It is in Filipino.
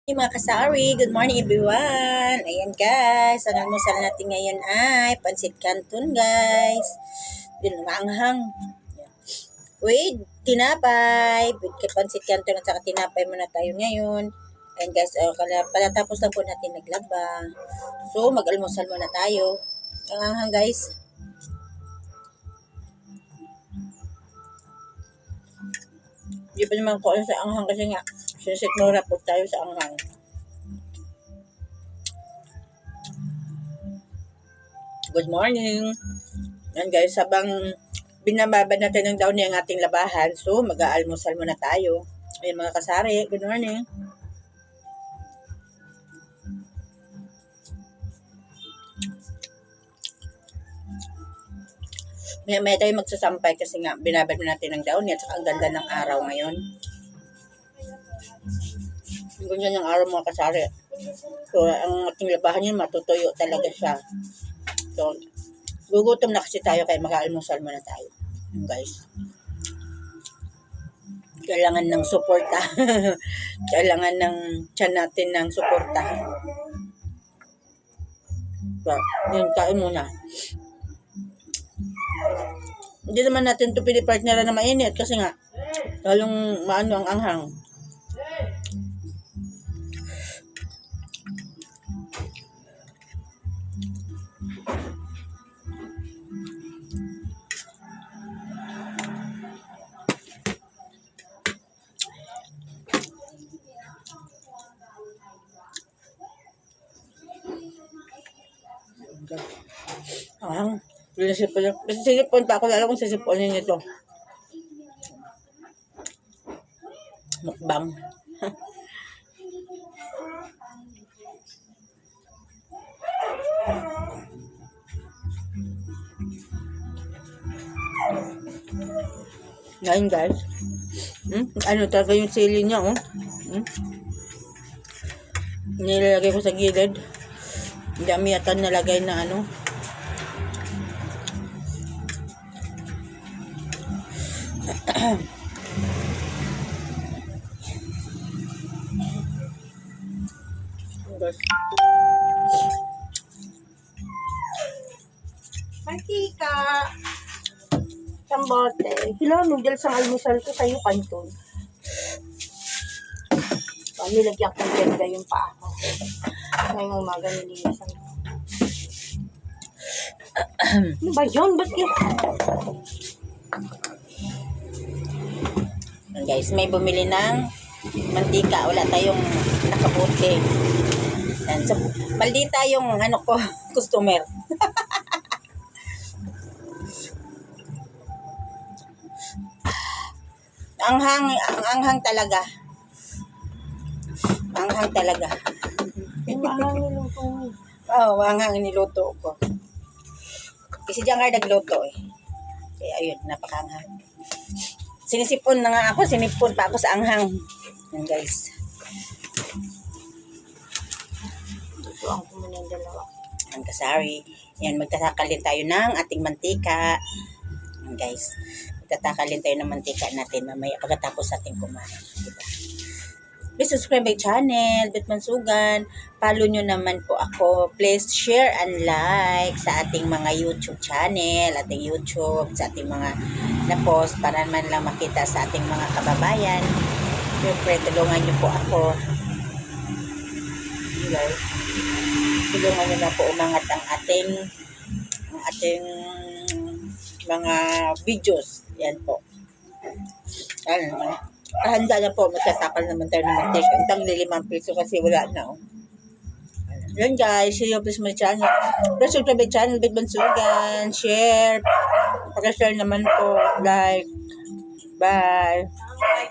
Hey mga kasari, good morning everyone. Ayan guys, ang almusal natin ngayon ay pansit canton guys. Din maanghang. With tinapay. With pansit canton at saka tinapay muna tayo ngayon. Ayan guys, palatapos lang po natin naglaba. So mag-almusal muna tayo. Ang anghang guys. Hindi pa naman ko ano sa anghang kasi nga sisikmura po tayo sa anghang. Good morning. Yan guys, habang binababad natin ng daon ang ating labahan, so mag-aalmusal muna tayo. Ayun mga kasari, good morning. May tayo magsasampay kasi nga binabad natin ng daon at saka ang ganda ng araw ngayon. Ang ganda ng araw mga kasari. So ang ating labahan yun, matutuyo talaga siya. So gugutom na kasi tayo kaya mag-aalmusal muna tayo. Guys. Kailangan ng suporta. Kailangan ng tiyan natin ng suporta. So, yun, kain muna. Hindi naman natin ito pinipartneran na mainit kasi nga lalong maano ang anghang. Anghang. Sisipon pa ako. Alam kong sisiponin nito. Mukbang. Ngayon guys. Ano talaga yung sili niya Nilalagay ko sa gilid. Dami yata nalagay na ano. Mantika. Sambote. Hila, noodles ang almusal ko sa'yo kanton. Nilagyan ko ganda yung paa ko. Ngayong umaga nilinisan ko. Ano ba yun? Ba't yun? Guys, may bumili ng mantika. Wala tayong nakabuti. So, maldita yung customer. ang anghang talaga. Anghang talaga. Anghang niluto mo. Oo, anghang niluto ko. Kasi diyan ka nagluto Kaya ayun, napakaanghang. Sinisipon na nga ako, sinipon pa ako sa anghang. Yan guys. Ito ang kumuna yung dalawa. Yan kasari. Yan, magtatakalin tayo ng ating mantika. Yan guys. Magtatakalin tayo ng mantika natin mamaya pagkatapos natin kumain. Diba? Please subscribe my channel, Bitman Sugan. Follow nyo naman po ako. Please share and like sa ating mga YouTube channel, ating YouTube, sa ating mga na-post para man lang makita sa ating mga kababayan. Siyempre, tulungan nyo po ako. Guys, tulungan nyo na po umangat ang ating mga videos. Yan po. Ano, handa na po, magtatakal naman tayo ng mantika. Ang tangli 5 piso kasi wala na Yan guys, see you please my channel. Please subscribe my channel, Bitman Sugan. Share. Pag-share naman po. Like. Bye.